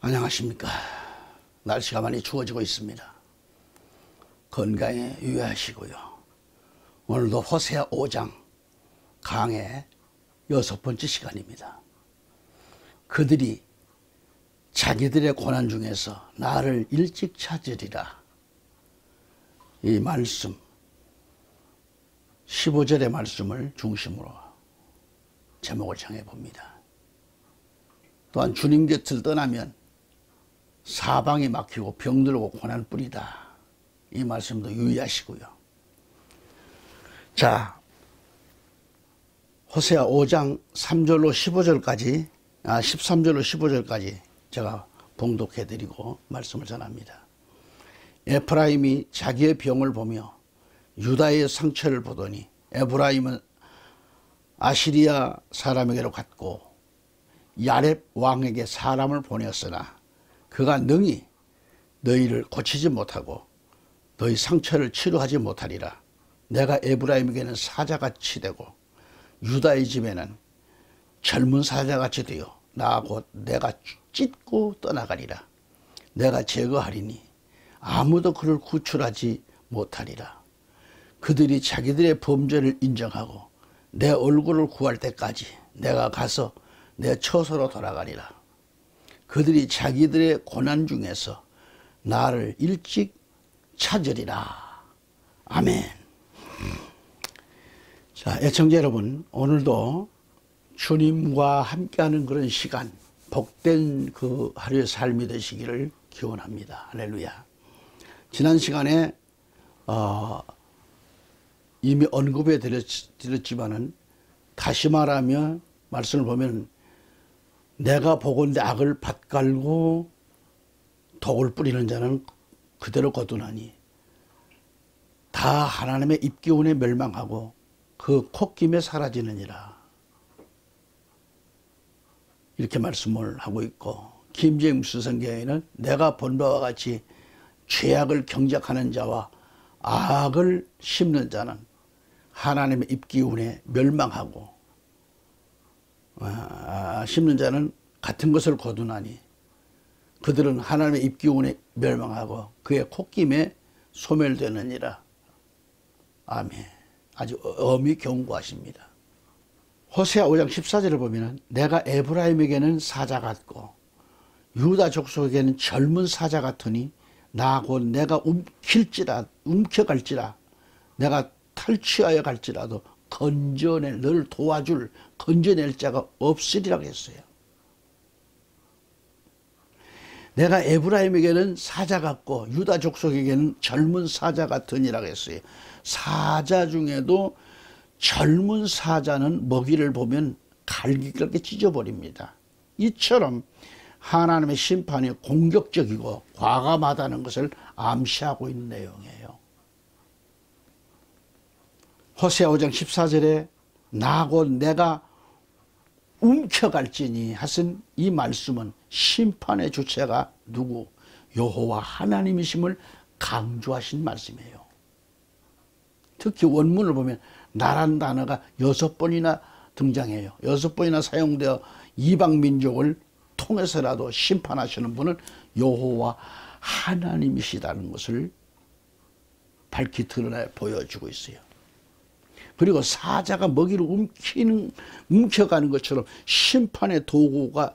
안녕하십니까. 날씨가 많이 추워지고 있습니다. 건강에 유의하시고요. 오늘도 호세아 5장 강의 6번째 시간입니다. 그들이 자기들의 고난 중에서 나를 일찍 찾으리라. 이 말씀 15절의 말씀을 중심으로 제목을 정해봅니다. 또한 주님 곁을 떠나면 사방이 막히고 병들고 고난뿐이다. 이 말씀도 유의하시고요. 자, 호세아 5장 3절로 15절까지 13절로 15절까지 제가 봉독해드리고 말씀을 전합니다. 에프라임이 자기의 병을 보며 유다의 상처를 보더니 에프라임은 아시리아 사람에게로 갔고 야렙 왕에게 사람을 보냈으나 그가 능히 너희를 고치지 못하고 너희 상처를 치료하지 못하리라. 내가 에프라임에게는 사자같이 되고 유다의 집에는 젊은 사자같이 되어 나 곧 내가 찢고 떠나가리라. 내가 제거하리니 아무도 그를 구출하지 못하리라. 그들이 자기들의 범죄를 인정하고 내 얼굴을 구할 때까지 내가 가서 내 처소로 돌아가리라. 그들이 자기들의 고난 중에서 나를 일찍 찾으리라. 아멘. 자, 애청자 여러분, 오늘도 주님과 함께하는 그런 시간, 복된 그 하루의 삶이 되시기를 기원합니다. 할렐루야. 지난 시간에 이미 언급해 드렸지만은 다시 말하면 말씀을 보면 내가 보건대 악을 밭갈고 독을 뿌리는 자는 그대로 거두나니 다 하나님의 입기운에 멸망하고 그 콧김에 사라지느니라. 이렇게 말씀을 하고 있고, 김제임스 성경에는 내가 본 바와 같이 죄악을 경작하는 자와 악을 심는 자는 하나님의 입기운에 멸망하고 심는 자는 같은 것을 거두나니 그들은 하나님의 입기운에 멸망하고 그의 콧김에 소멸되느니라. 아멘. 아주 엄히 경고하십니다. 호세아 5장 14절을 보면 내가 에프라임에게는 사자 같고 유다 족속에게는 젊은 사자 같으니 나 곧 내가 움켜갈지라 내가 탈취하여 갈지라도 너를 도와줄 건져낼 자가 없으리라고 했어요. 내가 에프라임에게는 사자 같고 유다 족속에게는 젊은 사자 같으니라고 했어요. 사자 중에도 젊은 사자는 먹이를 보면 갈기갈기 찢어버립니다. 이처럼 하나님의 심판이 공격적이고 과감하다는 것을 암시하고 있는 내용이에요. 호세아 5장 14절에 나 곧 내가 움켜갈지니 하신 이 말씀은 심판의 주체가 누구? 여호와 하나님이심을 강조하신 말씀이에요. 특히 원문을 보면 나란 단어가 6번이나 등장해요. 6번이나 사용되어 이방 민족을 통해서라도 심판하시는 분은 여호와 하나님이시다는 것을 밝히 드러내 보여주고 있어요. 그리고 사자가 먹이를 움켜가는 것처럼 심판의 도구를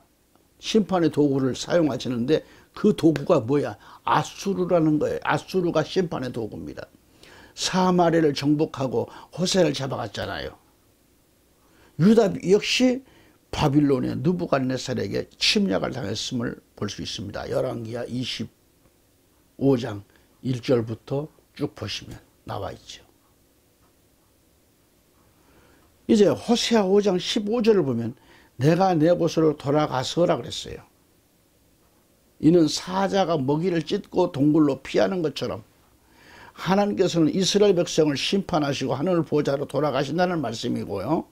사용하시는데 그 도구가 뭐야? 아수르라는 거예요. 아수르가 심판의 도구입니다. 사마리아를 정복하고 호세를 잡아갔잖아요. 유다 역시 바빌론의 느부갓네살에게 침략을 당했음을 볼 수 있습니다. 열왕기하 25장 1절부터 쭉 보시면 나와 있죠. 이제 호세아 5장 15절을 보면 내가 내 곳으로 돌아가서라 그랬어요. 이는 사자가 먹이를 찢고 동굴로 피하는 것처럼 하나님께서는 이스라엘 백성을 심판하시고 하늘 보좌로 돌아가신다는 말씀이고요.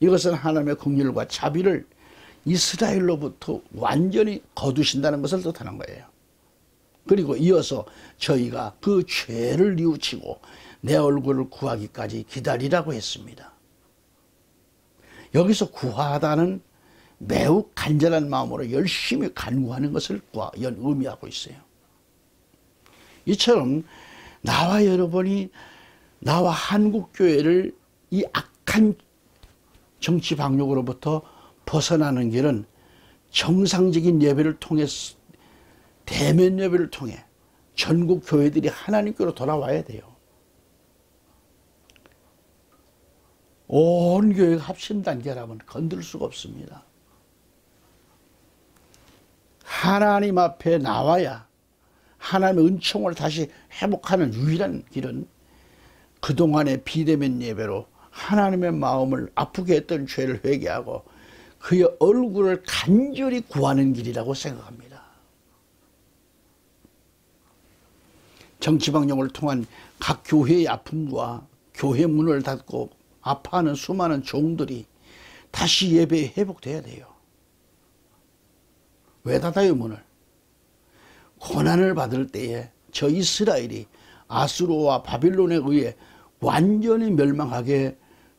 이것은 하나님의 긍휼과 자비를 이스라엘로부터 완전히 거두신다는 것을 뜻하는 거예요. 그리고 이어서 저희가 그 죄를 뉘우치고 내 얼굴을 구하기까지 기다리라고 했습니다. 여기서 구하다는 매우 간절한 마음으로 열심히 간구하는 것을 의미하고 있어요. 이처럼 나와 여러분이 나와 한국교회를 이 악한 정치 방역으로부터 벗어나는 길은 정상적인 예배를 통해, 대면 예배를 통해 전국 교회들이 하나님께로 돌아와야 돼요. 온 교회가 합심단계라면 건들 수가 없습니다. 하나님 앞에 나와야 하나님의 은총을 다시 회복하는 유일한 길은 그동안의 비대면 예배로 하나님의 마음을 아프게 했던 죄를 회개하고 그의 얼굴을 간절히 구하는 길이라고 생각합니다. 정치방역을 통한 각 교회의 아픔과 교회 문을 닫고 아파하는 수많은 종들이 다시 예배에 회복돼야 돼요. 왜 닫아요, 문을? 고난을 받을 때에 저 이스라엘이 아수르와 바빌론에 의해 완전히 멸망하게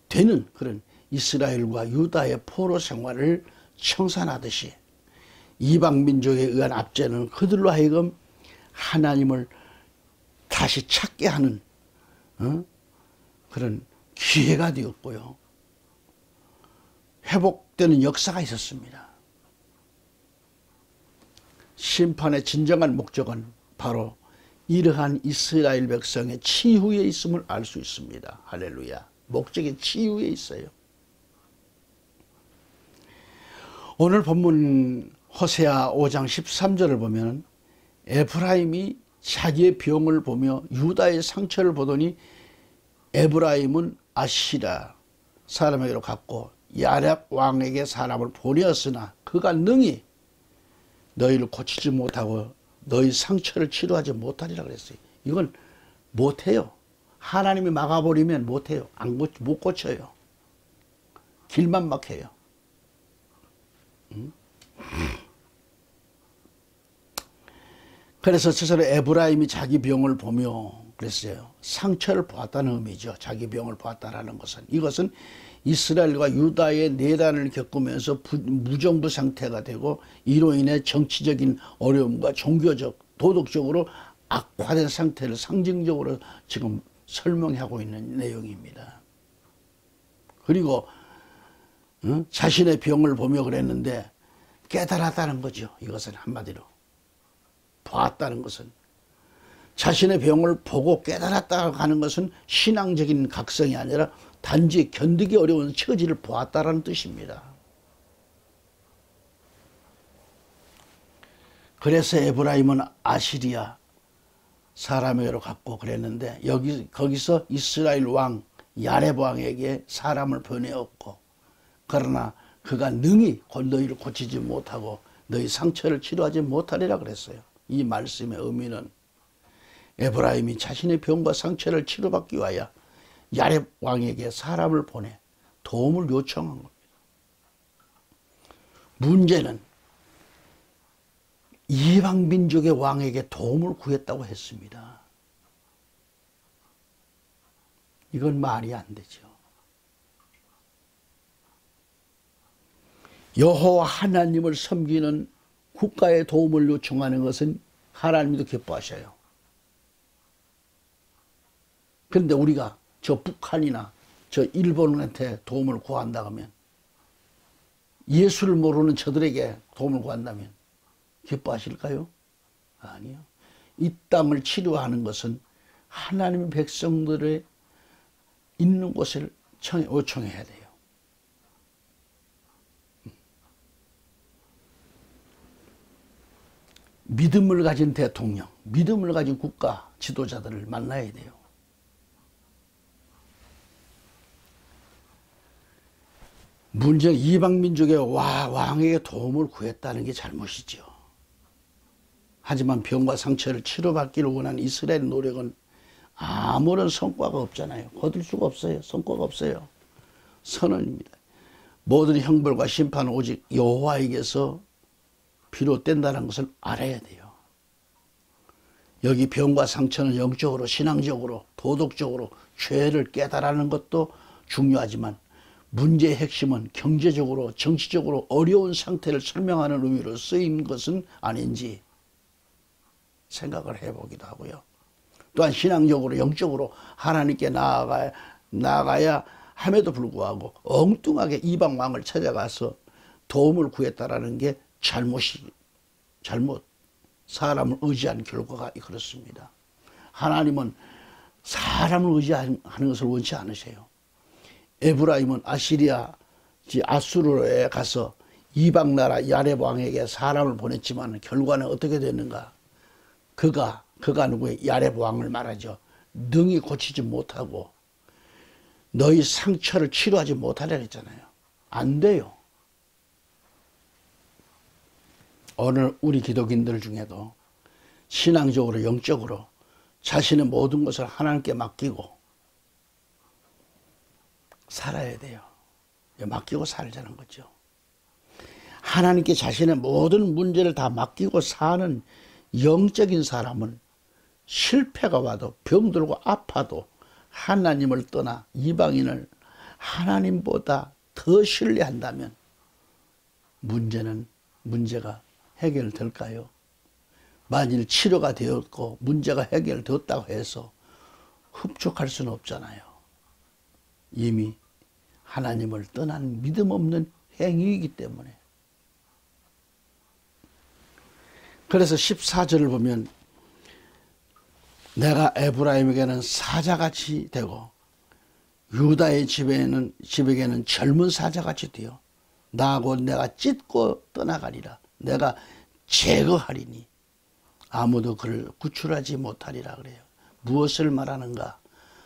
되는 그런 이스라엘과 유다의 포로 생활을 청산하듯이 이방민족에 의한 압제는 그들로 하여금 하나님을 다시 찾게 하는 그런 기회가 되었고요. 회복되는 역사가 있었습니다. 심판의 진정한 목적은 바로 이러한 이스라엘 백성의 치유에 있음을 알 수 있습니다. 할렐루야. 목적이 치유에 있어요. 오늘 본문 호세아 5장 13절을 보면 에브라임이 자기의 병을 보며 유다의 상처를 보더니 에브라임은 아시라 사람에게로 갔고 야렙 왕에게 사람을 보내었으나 그가 능히 너희를 고치지 못하고 너희 상처를 치료하지 못하리라 그랬어요. 이건 못해요. 하나님이 막아버리면 못해요. 못 고쳐요. 길만 막혀요. 그래서 스스로 에브라임이 자기 병을 보며 그랬어요. 상처를 보았다는 의미죠. 자기 병을 보았다는 것은. 이것은 이스라엘과 유다의 내란을 겪으면서 무정부 상태가 되고 이로 인해 정치적인 어려움과 종교적, 도덕적으로 악화된 상태를 상징적으로 지금 설명하고 있는 내용입니다. 그리고 자신의 병을 보며 그랬는데 깨달았다는 거죠. 이것은 한마디로. 보았다는 것은. 자신의 병을 보고 깨달았다고 하는 것은 신앙적인 각성이 아니라 단지 견디기 어려운 처지를 보았다라는 뜻입니다. 그래서 에브라임은 아시리아 사람에게로 갔고 그랬는데 거기서 이스라엘 왕 야렙 왕에게 사람을 보내었고 그러나 그가 능히 너희를 고치지 못하고 너희 상처를 치료하지 못하리라 그랬어요. 이 말씀의 의미는 에브라임이 자신의 병과 상처를 치료받기 위하여 야렙 왕에게 사람을 보내 도움을 요청한 겁니다. 문제는 이방 민족의 왕에게 도움을 구했다고 했습니다. 이건 말이 안 되죠. 여호와 하나님을 섬기는 국가의 도움을 요청하는 것은 하나님도 기뻐하셔요. 그런데 우리가 저 북한이나 저 일본한테 도움을 구한다 하면, 예수를 모르는 저들에게 도움을 구한다면 기뻐하실까요? 아니요. 이 땅을 치료하는 것은 하나님의 백성들의 있는 곳을 요청해야 돼요. 믿음을 가진 대통령, 믿음을 가진 국가 지도자들을 만나야 돼요. 문제는 이방민족의 왕에게 도움을 구했다는 게 잘못이죠. 하지만 병과 상처를 치료받기를 원하는 이스라엘의 노력은 아무런 성과가 없잖아요. 거둘 수가 없어요. 성과가 없어요. 선언입니다. 모든 형벌과 심판은 오직 여호와에게서 비롯된다는 것을 알아야 돼요. 여기 병과 상처는 영적으로, 신앙적으로, 도덕적으로 죄를 깨달아는 것도 중요하지만 문제의 핵심은 경제적으로 정치적으로 어려운 상태를 설명하는 의미로 쓰인 것은 아닌지 생각을 해보기도 하고요. 또한 신앙적으로 영적으로 하나님께 나아가야 함에도 불구하고 엉뚱하게 이방 왕을 찾아가서 도움을 구했다라는 게 잘못 사람을 의지한 결과가 그렇습니다. 하나님은 사람을 의지하는 것을 원치 않으세요. 에브라임은 아수르에 가서 이방 나라 야렙 왕에게 사람을 보냈지만 결과는 어떻게 됐는가? 그가 누구의 야렙 왕을 말하죠. 능히 고치지 못하고 너희 상처를 치료하지 못하려 했잖아요. 안 돼요. 오늘 우리 기독인들 중에도 신앙적으로 영적으로 자신의 모든 것을 하나님께 맡기고 살아야 돼요. 맡기고 살자는 거죠. 하나님께 자신의 모든 문제를 다 맡기고 사는 영적인 사람은 실패가 와도 병들고 아파도 하나님을 떠나 이방인을 하나님보다 더 신뢰한다면 문제가 해결될까요? 만일 치료가 되었고 문제가 해결되었다고 해서 흡족할 수는 없잖아요. 이미 하나님을 떠난 믿음 없는 행위이기 때문에. 그래서 14절을 보면 내가 에브라임에게는 사자같이 되고 유다의 집에게는 젊은 사자같이 되어 나하고 내가 찢고 떠나가리라. 내가 제거하리니 아무도 그를 구출하지 못하리라 그래요. 무엇을 말하는가?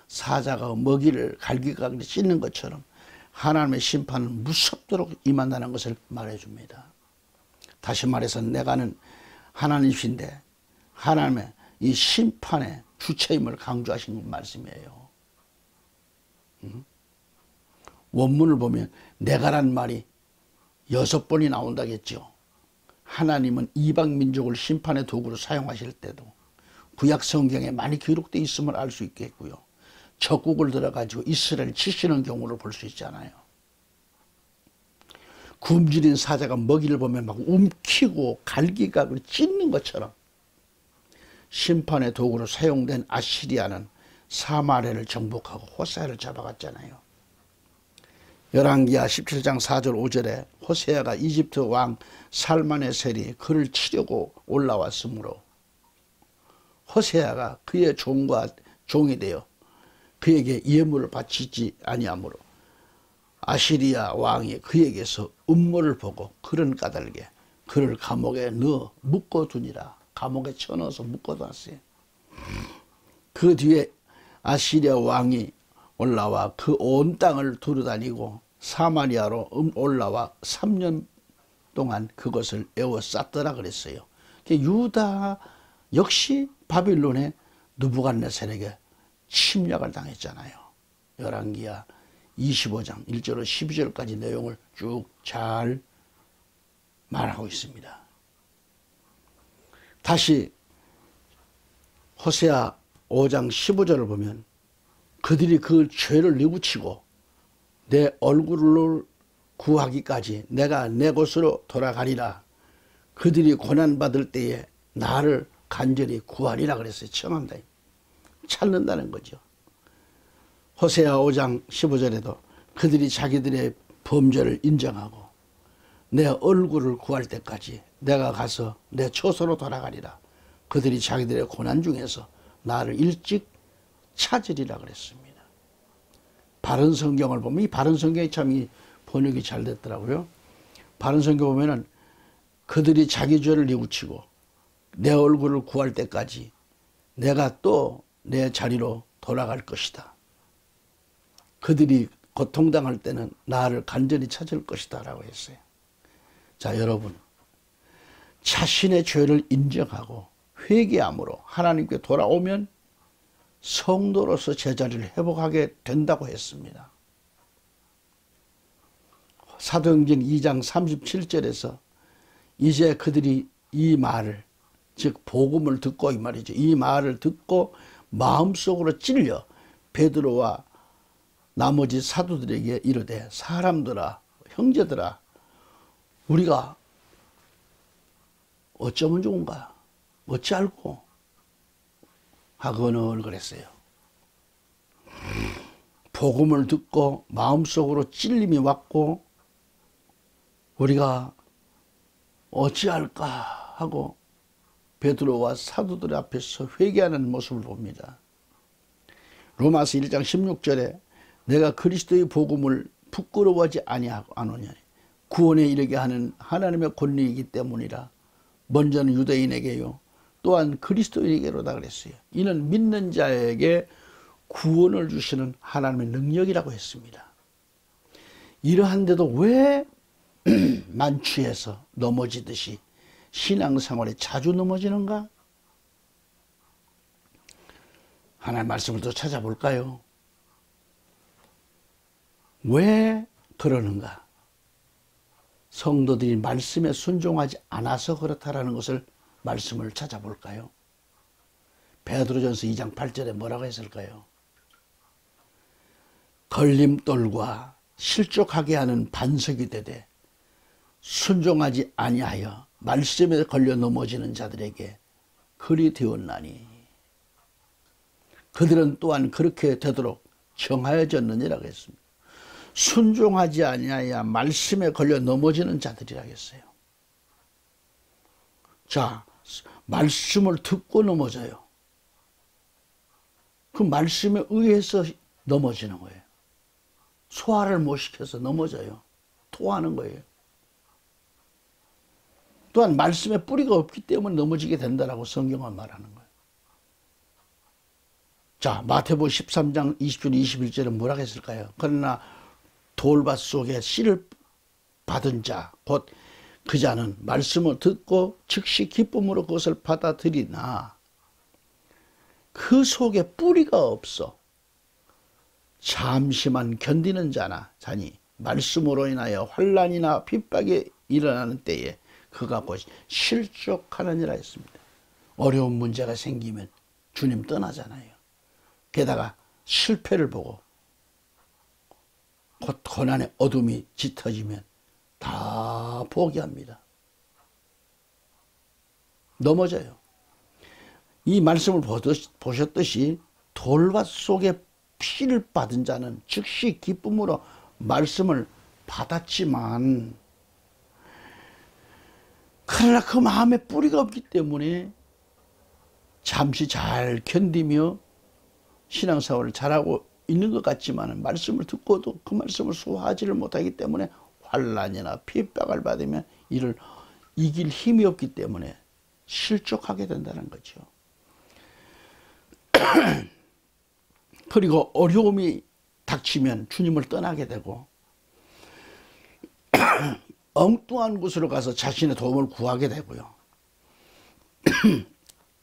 사자가 먹이를 갈기갈기 찢는 것처럼 하나님의 심판은 무섭도록 임한다는 것을 말해줍니다. 다시 말해서 내가는 하나님이신데 하나님의 이 심판의 주체임을 강조하시는 말씀이에요. 원문을 보면 내가란 말이 6번이 나온다겠죠. 하나님은 이방 민족을 심판의 도구로 사용하실 때도 구약 성경에 많이 기록되어 있음을 알 수 있겠고요. 적국을 들어가지고 이스라엘 치시는 경우를 볼 수 있잖아요. 굶주린 사자가 먹이를 보면 막 움키고 갈기각을 찢는 것처럼 심판의 도구로 사용된 아시리아는 사마리아를 정복하고 호세아를 잡아갔잖아요. 열왕기하 17장 4절 5절에 호세아가 이집트 왕 살만에셀이 그를 치려고 올라왔으므로 호세아가 그의 종이 되어 그에게 예물을 바치지 아니하므로 아시리아 왕이 그에게서 음모를 보고 그런 까닭에 그를 감옥에 넣어 묶어두니라. 감옥에 쳐넣어서 묶어놨어요. 그 뒤에 아시리아 왕이 올라와 그 온 땅을 두루다니고 사마리아로 올라와 3년 동안 그것을 에워쌌더라 그랬어요. 유다 역시 바빌론의 느부갓네살에게 침략을 당했잖아요. 열왕기하 25장 1절로 12절까지 내용을 쭉 잘 말하고 있습니다. 다시 호세아 5장 15절을 보면 그들이 그 죄를 뉘우치고 내 얼굴을 구하기까지 내가 내 곳으로 돌아가리라. 그들이 고난받을 때에 나를 간절히 구하리라 그랬어요. 청한다. 찾는다는 거죠. 호세아 5장 15절에도 그들이 자기들의 범죄를 인정하고 내 얼굴을 구할 때까지 내가 가서 내 초소로 돌아가리라. 그들이 자기들의 고난 중에서 나를 일찍 찾으리라 그랬습니다. 바른 성경을 보면 이 바른 성경이 참 이 번역이 잘 됐더라고요. 바른 성경 보면은 그들이 자기 죄를 뉘우치고 내 얼굴을 구할 때까지 내가 또 내 자리로 돌아갈 것이다. 그들이 고통당할 때는 나를 간절히 찾을 것이다 라고 했어요. 자, 여러분, 자신의 죄를 인정하고 회개함으로 하나님께 돌아오면 성도로서 제자리를 회복하게 된다고 했습니다. 사도행전 2장 37절에서 이제 그들이 이 말을, 즉 복음을 듣고, 이 말이죠. 이 말을 듣고 마음속으로 찔려 베드로와 나머지 사도들에게 이르되 사람들아 형제들아 우리가 어쩌면 좋은가 어찌할꼬 하거늘 그랬어요. 복음을 듣고 마음속으로 찔림이 왔고 우리가 어찌할까 하고 베드로와 사도들 앞에서 회개하는 모습을 봅니다. 로마서 1장 16절에 내가 그리스도의 복음을 부끄러워하지 아니하노니 구원에 이르게 하는 하나님의 권리이기 때문이라. 먼저는 유대인에게요 또한 그리스도인에게로다 그랬어요. 이는 믿는 자에게 구원을 주시는 하나님의 능력이라고 했습니다. 이러한데도 왜 만취해서 넘어지듯이 신앙생활에 자주 넘어지는가? 하나님 말씀을 또 찾아볼까요? 왜 그러는가? 성도들이 말씀에 순종하지 않아서 그렇다라는 것을 말씀을 찾아볼까요? 베드로전서 2장 8절에 뭐라고 했을까요? 걸림돌과 실족하게 하는 반석이 되되 순종하지 아니하여 말씀에 걸려 넘어지는 자들에게 그리 되었나니 그들은 또한 그렇게 되도록 정하여졌느니라고 했습니다. 순종하지 아니하여 말씀에 걸려 넘어지는 자들이라고 했어요. 자, 말씀을 듣고 넘어져요. 그 말씀에 의해서 넘어지는 거예요. 소화를 못 시켜서 넘어져요. 토하는 거예요. 또한 말씀에 뿌리가 없기 때문에 넘어지게 된다라고 성경은 말하는 거예요. 자, 마태복음 13장 20절 21절은 뭐라고 했을까요? 그러나 돌밭 속에 씨를 받은 자, 곧 그 자는 말씀을 듣고 즉시 기쁨으로 그것을 받아들이나 그 속에 뿌리가 없어 잠시만 견디는 자니 말씀으로 인하여 환난이나 핍박이 일어나는 때에 그가 곧 실족하느니라 했습니다. 어려운 문제가 생기면 주님 떠나잖아요. 게다가 실패를 보고 곧 고난의 어둠이 짙어지면 다 포기합니다. 넘어져요. 이 말씀을 보셨듯이 돌밭 속에 피를 받은 자는 즉시 기쁨으로 말씀을 받았지만 그러나 그 마음에 뿌리가 없기 때문에 잠시 잘 견디며 신앙생활을 잘하고 있는 것 같지만 말씀을 듣고도 그 말씀을 소화하지를 못하기 때문에 환난이나 핍박을 받으면 이를 이길 힘이 없기 때문에 실족하게 된다는 거죠. 그리고 어려움이 닥치면 주님을 떠나게 되고 엉뚱한 곳으로 가서 자신의 도움을 구하게 되고요.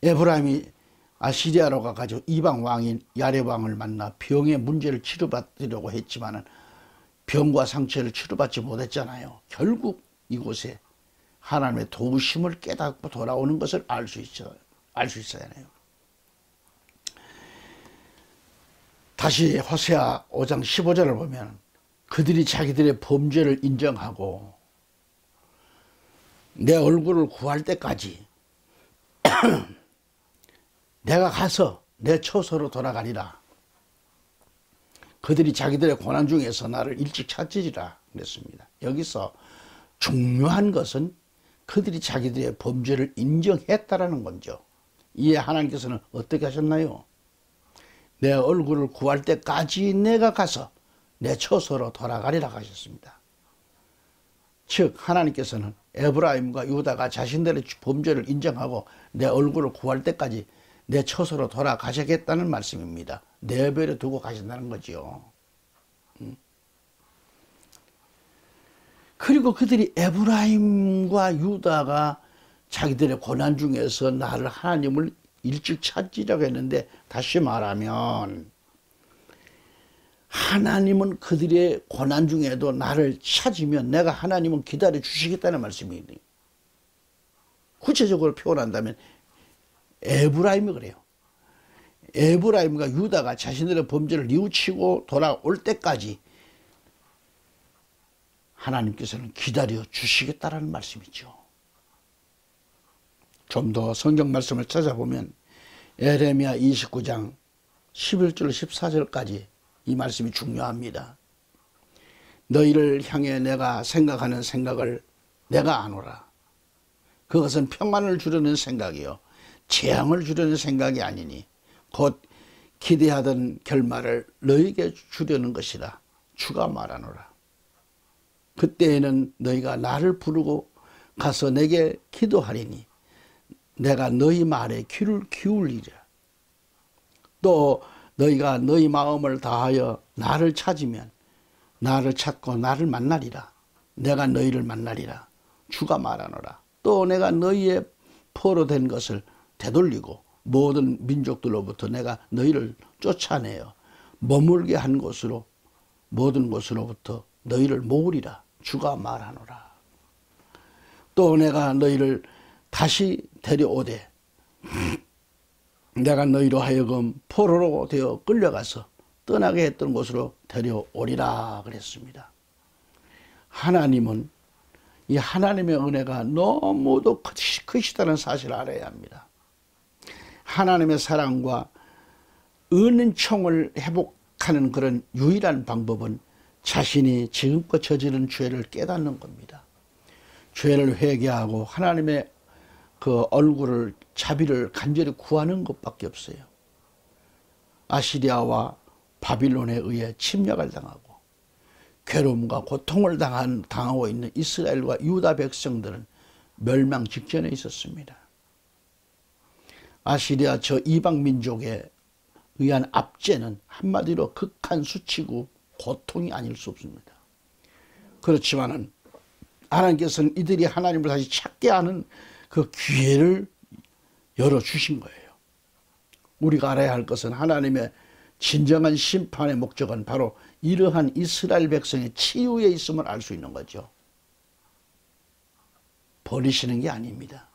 에브라임이 아시리아로 가가지고 이방 왕인 야레왕을 만나 병의 문제를 치료받으려고 했지만 병과 상처를 치료받지 못했잖아요. 결국 이곳에 하나님의 도우심을 깨닫고 돌아오는 것을 알 수 있어야 해요. 다시 호세아 5장 15절을 보면 그들이 자기들의 범죄를 인정하고 내 얼굴을 구할 때까지 내가 가서 내 처소로 돌아가리라. 그들이 자기들의 고난 중에서 나를 일찍 찾으리라 그랬습니다. 여기서 중요한 것은 그들이 자기들의 범죄를 인정했다라는 거죠. 이에 하나님께서는 어떻게 하셨나요? 내 얼굴을 구할 때까지 내가 가서 내 처소로 돌아가리라 하셨습니다. 즉 하나님께서는 에브라임과 유다가 자신들의 범죄를 인정하고 내 얼굴을 구할 때까지 내 처소로 돌아가시겠다는 말씀입니다. 내버려 두고 가신다는 거죠. 그리고 그들이 에브라임과 유다가 자기들의 고난 중에서 나를 하나님을 일찍 찾으려고 했는데 다시 말하면 하나님은 그들의 고난 중에도 나를 찾으면 내가 하나님은 기다려 주시겠다는 말씀이에요. 구체적으로 표현한다면 에브라임이 그래요. 에브라임과 유다가 자신들의 범죄를 뉘우치고 돌아올 때까지 하나님께서는 기다려 주시겠다라는 말씀이죠. 좀 더 성경 말씀을 찾아보면 에레미야 29장 11절 14절까지 이 말씀이 중요합니다. 너희를 향해 내가 생각하는 생각을 내가 아노라. 그것은 평안을 주려는 생각이요 재앙을 주려는 생각이 아니니 곧 기대하던 결말을 너희에게 주려는 것이라. 주가 말하노라. 그때에는 너희가 나를 부르고 가서 내게 기도하리니 내가 너희 말에 귀를 기울이리라. 또 너희가 너희 마음을 다하여 나를 찾으면 나를 찾고 나를 만나리라. 내가 너희를 만나리라. 주가 말하노라. 또 내가 너희의 포로된 것을 되돌리고 모든 민족들로부터 내가 너희를 쫓아내어 머물게 한 곳으로 모든 곳으로부터 너희를 모으리라. 주가 말하노라. 또 내가 너희를 다시 데려오되 내가 너희로 하여금 포로로 되어 끌려가서 떠나게 했던 곳으로 데려오리라 그랬습니다. 하나님은 이 하나님의 은혜가 너무도 크시다는 사실을 알아야 합니다. 하나님의 사랑과 은총을 회복하는 그런 유일한 방법은 자신이 지금껏 저지른 죄를 깨닫는 겁니다. 죄를 회개하고 하나님의 그 얼굴을 자비를 간절히 구하는 것밖에 없어요. 아시리아와 바빌론에 의해 침략을 당하고 괴로움과 고통을 당하고 있는 이스라엘과 유다 백성들은 멸망 직전에 있었습니다. 아시리아 저 이방 민족에 의한 압제는 한마디로 극한 수치고 고통이 아닐 수 없습니다. 그렇지만은 하나님께서는 이들이 하나님을 다시 찾게 하는 그 기회를 열어주신 거예요. 우리가 알아야 할 것은 하나님의 진정한 심판의 목적은 바로 이러한 이스라엘 백성의 치유에 있음을 알 수 있는 거죠. 버리시는 게 아닙니다.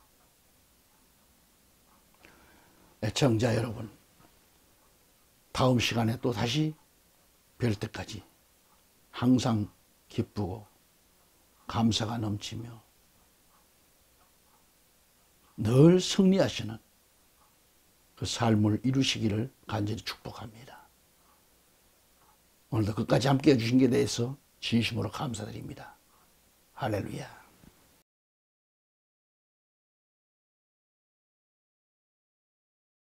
애청자 여러분, 다음 시간에 또 다시 뵐 때까지 항상 기쁘고 감사가 넘치며 늘 승리하시는 그 삶을 이루시기를 간절히 축복합니다. 오늘도 끝까지 함께 해주신 것에 대해서 진심으로 감사드립니다. 할렐루야.